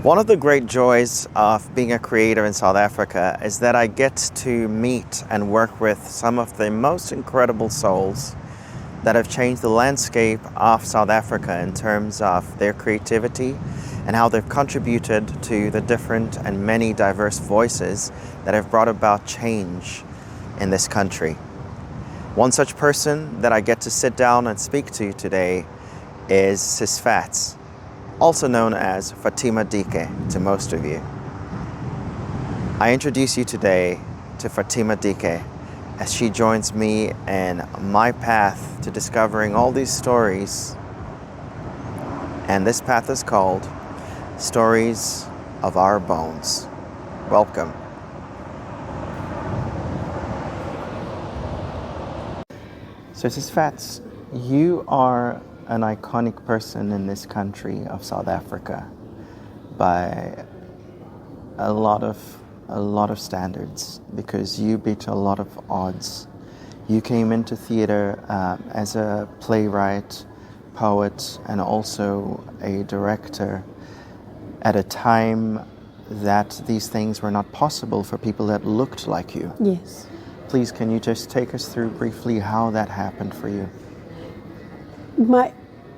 One of the great joys of being a creator in South Africa is that I get to meet and work with some of the most incredible souls that have changed the landscape of South Africa in terms of their creativity and how they've contributed to the different and many diverse voices that have brought about change in this country. One such person that I get to sit down and speak to today is Sis Fatts, also known as Fatima Dike to most of you. I introduce you today to Fatima Dike as she joins me in my path to discovering all these stories. And this path is called Stories of Our Bones. Welcome. So Sis Fatts, you are an iconic person in this country of South Africa by a lot of standards, because you beat a lot of odds. You came into theater as a playwright, poet, and also a director at a time that these things were not possible for people that looked like you. Yes. Please, can you just take us through briefly how that happened for you?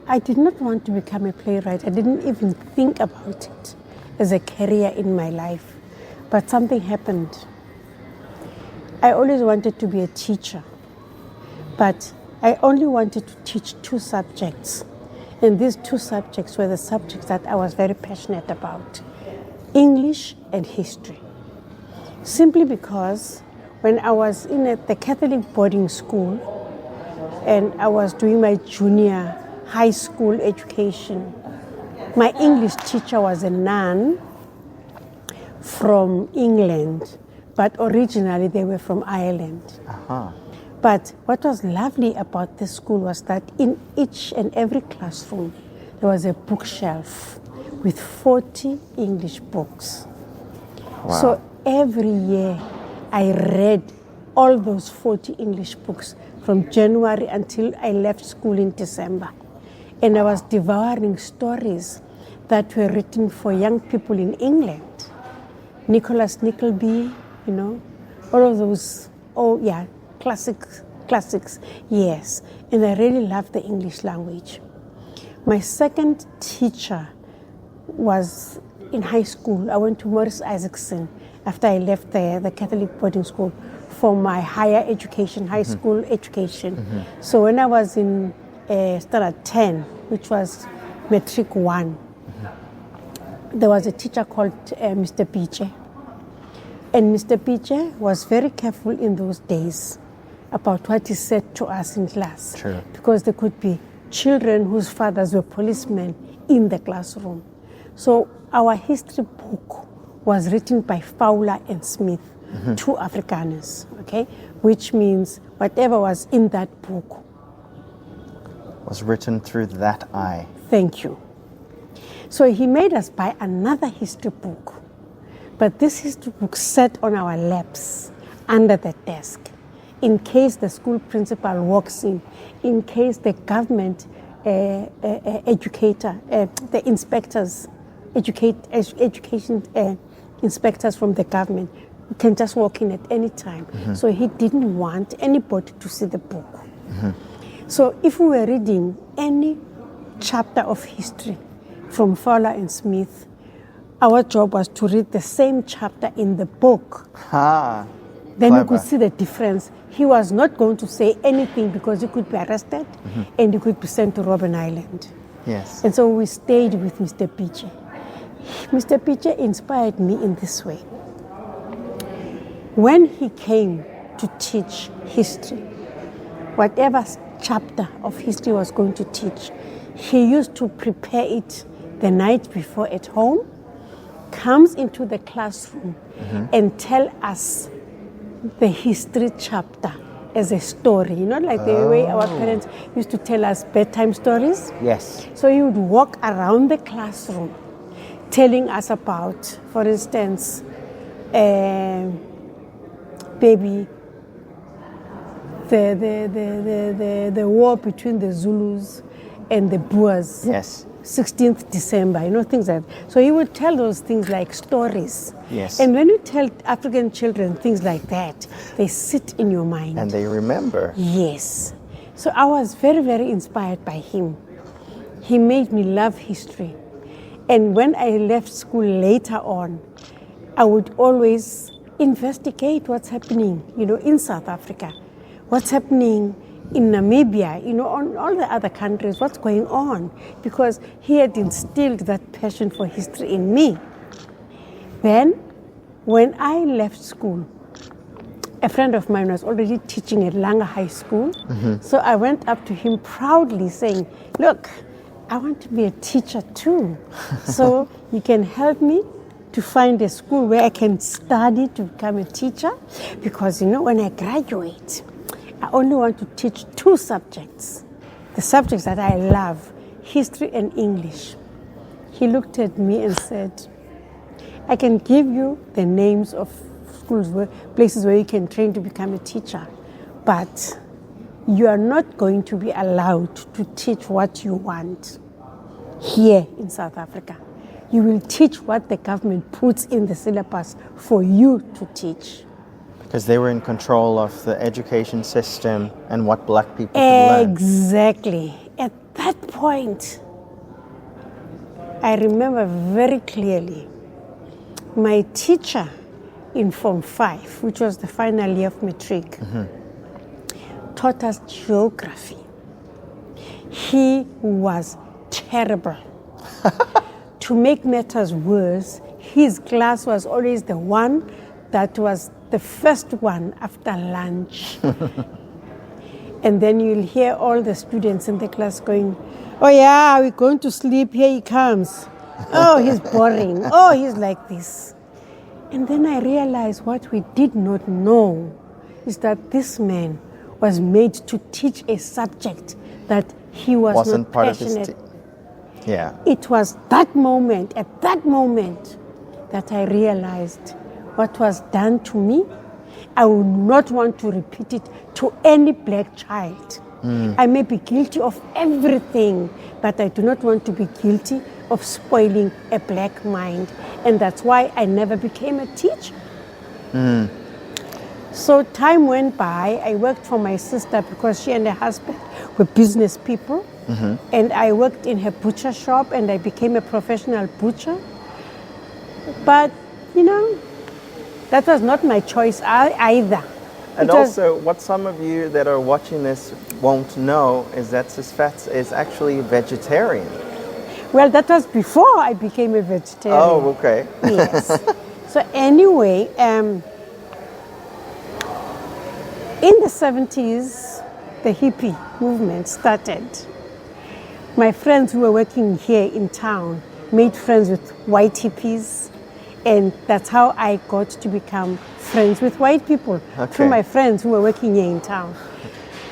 I did not want to become a playwright. I didn't even think about it as a career in my life. But something happened. I always wanted to be a teacher, but I only wanted to teach two subjects. And these two subjects were the subjects that I was very passionate about: English and history. Simply because when I was in the Catholic boarding school and I was doing my junior high school education, my English teacher was a nun from England, but originally they were from Ireland. Uh-huh. But what was lovely about this school was that in each and every classroom there was a bookshelf with 40 English books. Wow. So every year I read all those 40 English books from January until I left school in December. And I was devouring stories that were written for young people in England. Nicholas Nickleby, all of those, classics, yes. And I really loved the English language. My second teacher was in high school. I went to Morris Isaacson after I left the Catholic boarding school for my higher education, high school education. Mm-hmm. So when I was in standard 10, which was Matric 1, there was a teacher called Mr. Piche. And Mr. Piche was very careful in those days about what he said to us in class. True. Because there could be children whose fathers were policemen in the classroom. So our history book was written by Fowler and Smith, two Afrikaners, okay? Which means whatever was in that book was written through that eye. Thank you. So he made us buy another history book. But this history book sat on our laps under the desk in case the school principal walks in case the government educator, the inspectors, education inspectors from the government can just walk in at any time. Mm-hmm. So he didn't want anybody to see the book. Mm-hmm. So if we were reading any chapter of history from Fowler and Smith, our job was to read the same chapter in the book. Ah, then clever. You could see the difference. He was not going to say anything because he could be arrested and he could be sent to Robben Island. Yes. And so we stayed with Mr. Piche. Mr. Piche inspired me in this way. When he came to teach history, whatever chapter of history was going to teach, he used to prepare it the night before at home, comes into the classroom and tell us the history chapter as a story, like the way our parents used to tell us bedtime stories. Yes. So he would walk around the classroom telling us about, for instance, maybe the war between the Zulus and the Boers. Yes. 16th December, things like that. So he would tell those things like stories. Yes. And when you tell African children things like that, they sit in your mind. And they remember. Yes. So I was very, very inspired by him. He made me love history. And when I left school later on, I would always investigate what's happening, in South Africa, what's happening in Namibia, on all the other countries, what's going on, because he had instilled that passion for history in me. Then, when I left school, a friend of mine was already teaching at Langa High School, so I went up to him proudly saying, look, I want to be a teacher too, so you can help me to find a school where I can study to become a teacher, because when I graduate, I only want to teach 2 subjects, the subjects that I love, history and English. He looked at me and said, I can give you the names of schools, places where you can train to become a teacher, but you are not going to be allowed to teach what you want here in South Africa. You will teach what the government puts in the syllabus for you to teach. Because they were in control of the education system and what black people could learn. Exactly. At that point, I remember very clearly my teacher in Form 5, which was the final year of matric, taught us geography. He was terrible. To make matters worse, his class was always the one that was the first one after lunch. And then you'll hear all the students in the class going, oh yeah, we're going to sleep, here he comes. Oh, he's boring. Oh, he's like this. And then I realized what we did not know is that this man was made to teach a subject that he wasn't not part passionate. of his yeah. It was at that moment, that I realized what was done to me, I would not want to repeat it to any black child. I may be guilty of everything, but I do not want to be guilty of spoiling a black mind. And that's why I never became a teacher. So time went by. I worked for my sister because she and her husband were business people. And I worked in her butcher shop and I became a professional butcher. But, that was not my choice either. And also, what some of you that are watching this won't know is that Sis Fatts is actually a vegetarian. Well, that was before I became a vegetarian. Oh, okay. Yes. So anyway, in the 70s, the hippie movement started. My friends who were working here in town made friends with white hippies, and that's how I got to become friends with white people, through my friends who were working here in town.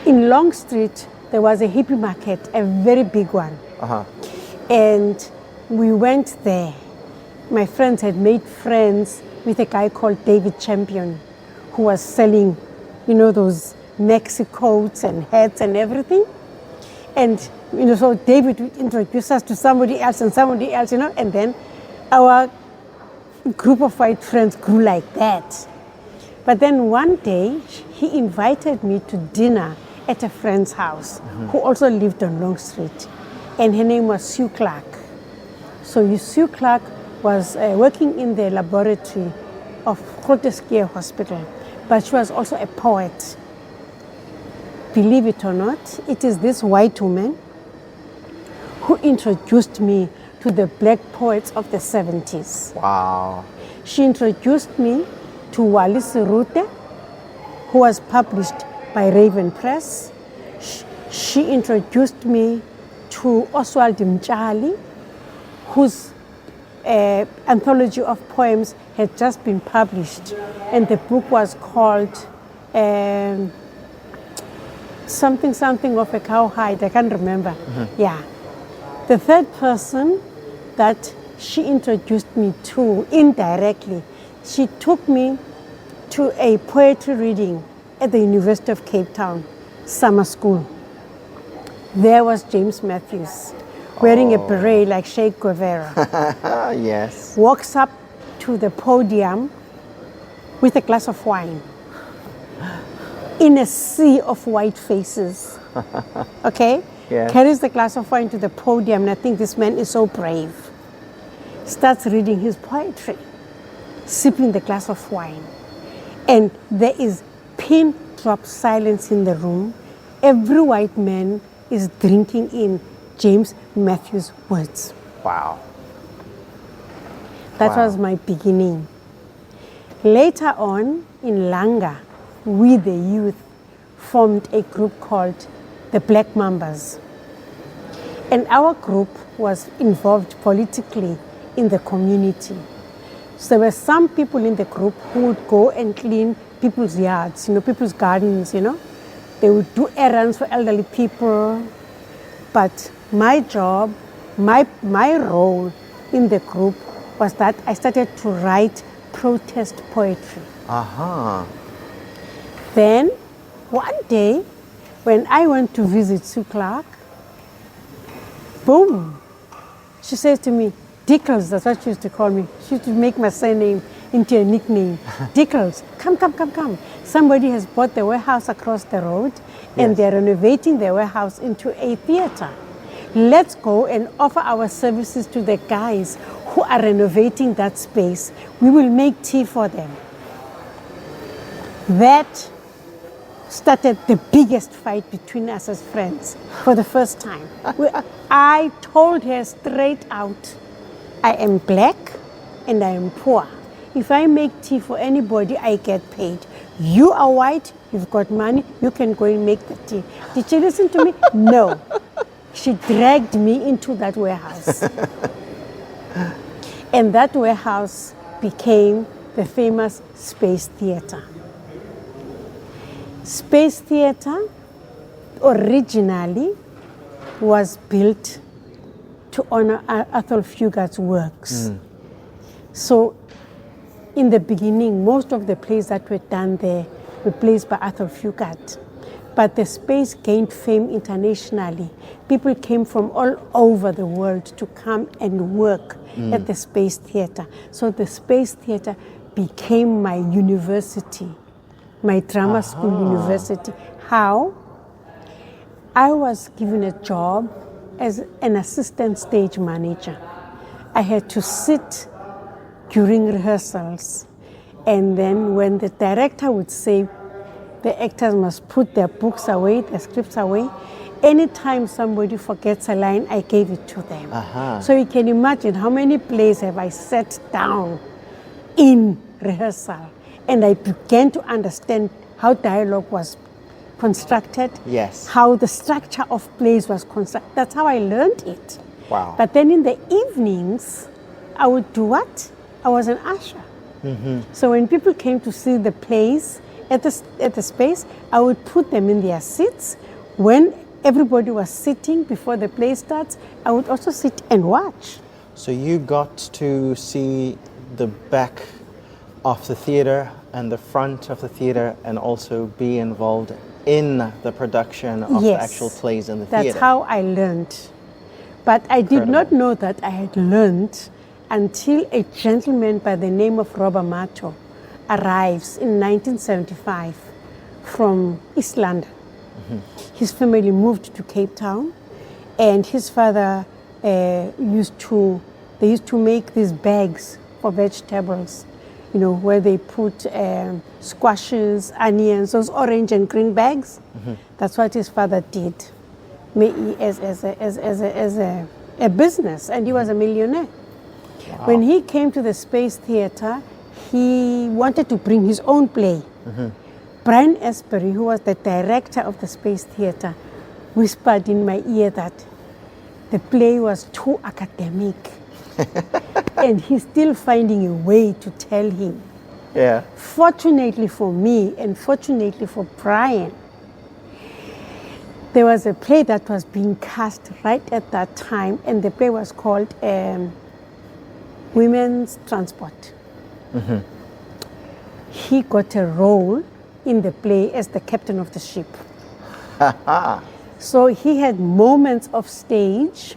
In Long Street, there was a hippie market, a very big one. And we went there. My friends had made friends with a guy called David Champion, who was selling, those maxi coats and hats and everything. And, so David would introduce us to somebody else, and then our group of white friends grew like that. But then one day, he invited me to dinner at a friend's house, who also lived on Long Street. And her name was Sue Clark. So Sue Clark was working in the laboratory of Groote Hospital, but she was also a poet. Believe it or not, it is this white woman who introduced me to the black poets of the 70s. Wow. She introduced me to Wally Serute, who was published by Raven Press. She introduced me to Oswald Mtshali, whose anthology of poems had just been published, and the book was called something of a cowhide. I can't remember. Yeah. The third person that she introduced me to indirectly, she took me to a poetry reading at the University of Cape Town summer school. There was James Matthews wearing a beret like Che Guevara. Yes. Walks up to the podium with a glass of wine in a sea of white faces. Okay? Yeah. Carries the glass of wine to the podium, and I think this man is so brave. Starts reading his poetry, sipping the glass of wine. And there is pin drop silence in the room. Every white man is drinking in James Matthews' words. Wow. That Wow. was my beginning. Later on, in Langa, we the youth formed a group called the Black Mambas. And our group was involved politically in the community. So there were some people in the group who would go and clean people's yards, people's gardens, They would do errands for elderly people. But my job, my role in the group was that I started to write protest poetry. Uh-huh. Then, one day, when I went to visit Sue Clark, boom, she says to me, Dickles, that's what she used to call me. She used to make my surname into a nickname. Dickles, come. Somebody has bought the warehouse across the road and Yes. they're renovating the warehouse into a theater. Let's go and offer our services to the guys who are renovating that space. We will make tea for them. That started the biggest fight between us as friends for the first time. I told her straight out, I am black and I am poor. If I make tea for anybody, I get paid. You are white, you've got money, you can go and make the tea. Did she listen to me? No. She dragged me into that warehouse. And that warehouse became the famous Space Theatre. Space Theatre originally was built to honor Athol Fugard's works. So in the beginning, most of the plays that were done there were plays by Athol Fugard. But the space gained fame internationally. People came from all over the world to come and work at the Space Theatre. So the Space Theatre became my university, my drama school university. How? I was given a job as an assistant stage manager. I had to sit during rehearsals, and then when the director would say the actors must put their books away, their scripts away, anytime somebody forgets a line, I gave it to them. So you can imagine how many plays have I sat down in rehearsal, and I began to understand how dialogue was constructed, Yes. how the structure of plays was constructed. That's how I learned it. Wow. But then in the evenings, I would do what? I was an usher. So when people came to see the plays at the space, I would put them in their seats. When everybody was sitting before the play starts, I would also sit and watch. So you got to see the back of the theater and the front of the theater, and also be involved in the production of the Yes. actual plays in the That's theater. how I learned. But I did not know that I had learned until a gentleman by the name of Robert Mato arrives in 1975 from East London. His family moved to Cape Town, and his father used to make these bags for vegetables, where they put squashes, onions, those orange and green bags. That's what his father did as a business, and he was a millionaire. Wow. When he came to the Space Theatre, he wanted to bring his own play. Brian Esbury, who was the director of the Space Theatre, whispered in my ear that the play was too academic. And he's still finding a way to tell him. Yeah. Fortunately for me, and fortunately for Brian, there was a play that was being cast right at that time, and the play was called Women's Transport. He got a role in the play as the captain of the ship. So he had moments of stage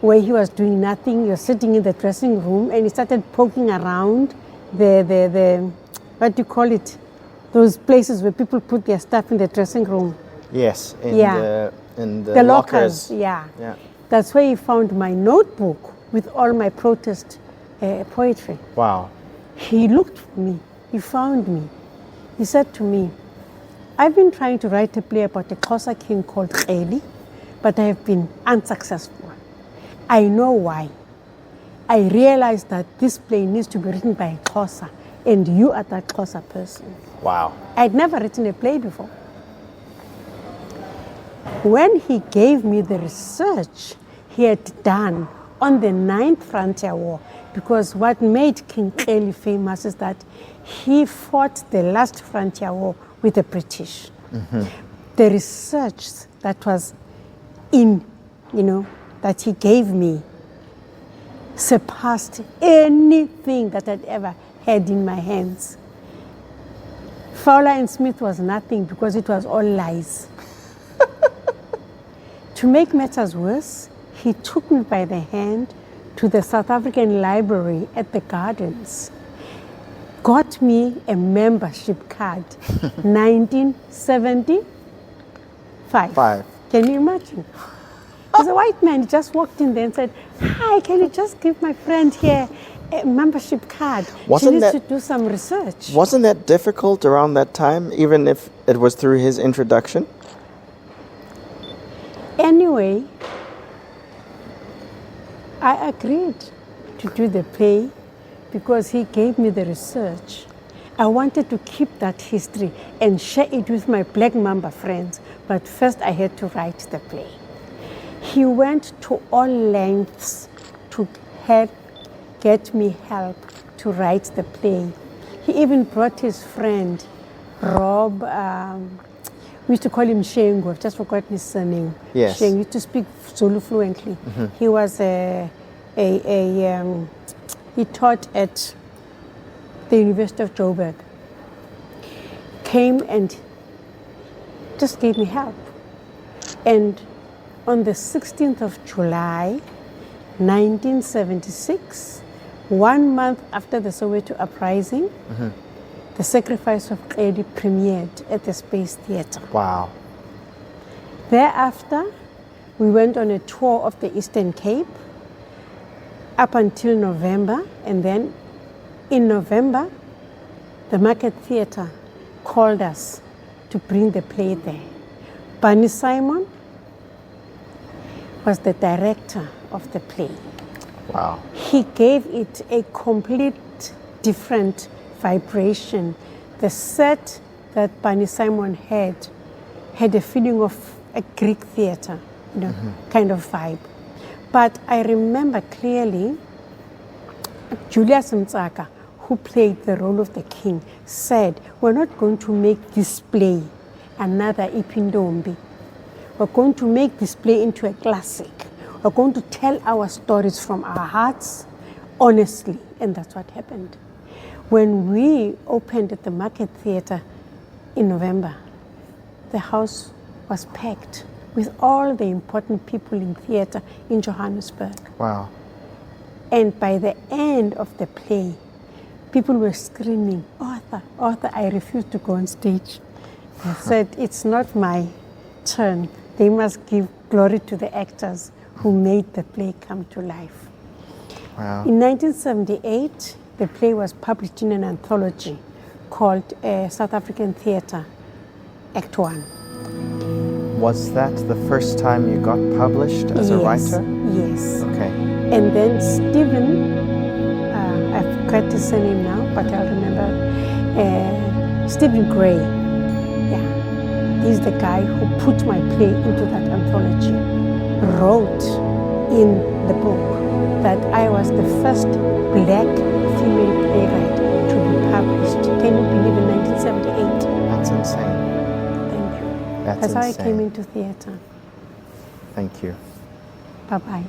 where he was doing nothing. He was sitting in the dressing room and he started poking around the what do you call it? Those places where people put their stuff in the dressing room. Yes, in the the lockers. Yeah. Yeah. That's where he found my notebook with all my protest poetry. Wow. He looked for me. He found me. He said to me, I've been trying to write a play about a Xhosa king called Kreli, but I have been unsuccessful. I know why. I realized that this play needs to be written by a Xhosa, and you are that Xhosa person. Wow. I'd never written a play before. When he gave me the research he had done on the 9th Frontier War, because what made King Kreli famous is that he fought the last Frontier War with the British. Mm-hmm. The research that was that he gave me surpassed anything that I'd ever had in my hands. Fowler and Smith was nothing because it was all lies. To make matters worse, he took me by the hand to the South African Library at the Gardens, got me a membership card, 1975. Can you imagine? There's a white man, he just walked in there and said, hi, can you just give my friend here a membership card? She needs to do some research. Wasn't that difficult around that time, even if it was through his introduction? Anyway, I agreed to do the play because he gave me the research. I wanted to keep that history and share it with my Black Mamba friends, but first I had to write the play. He went to all lengths to get me help to write the play. He even brought his friend, Rob, we used to call him Shengu, I've just forgotten his surname. Yes. Shengu used to speak Zulu fluently. Mm-hmm. He was he taught at the University of Joburg. Came and just gave me help. And on the 16th of July, 1976, 1 month after the Soweto uprising, mm-hmm. The Sacrifice of Kreli premiered at the Space Theatre. Wow. Thereafter, we went on a tour of the Eastern Cape up until November, and then in November, the Market Theatre called us to bring the play there. Barney Simon was the director of the play. Wow. He gave it a complete different vibration. The set that Barney Simon had a feeling of a Greek theater, mm-hmm. kind of vibe. But I remember clearly Julius Mtsaka, who played the role of the king, said, we're not going to make this play another Ipindombi. We're going to make this play into a classic. We're going to tell our stories from our hearts, honestly. And that's what happened. When we opened at the Market Theatre in November, the house was packed with all the important people in theatre in Johannesburg. Wow. And by the end of the play, people were screaming, Arthur, Arthur, I refuse to go on stage. I said, it's not my turn. They must give glory to the actors who made the play come to life. Wow. In 1978, the play was published in an anthology called South African Theatre, Act 1. Was that the first time you got published as a writer? Yes. Okay. And then Stephen, I forgot his surname now, but I'll remember, Stephen Gray. Yeah. He's the guy who put my play into that anthology, wrote in the book that I was the first Black female playwright to be published. Can you believe in 1978? That's insane. Thank you. That's how insane. I came into theatre. Thank you. Bye-bye.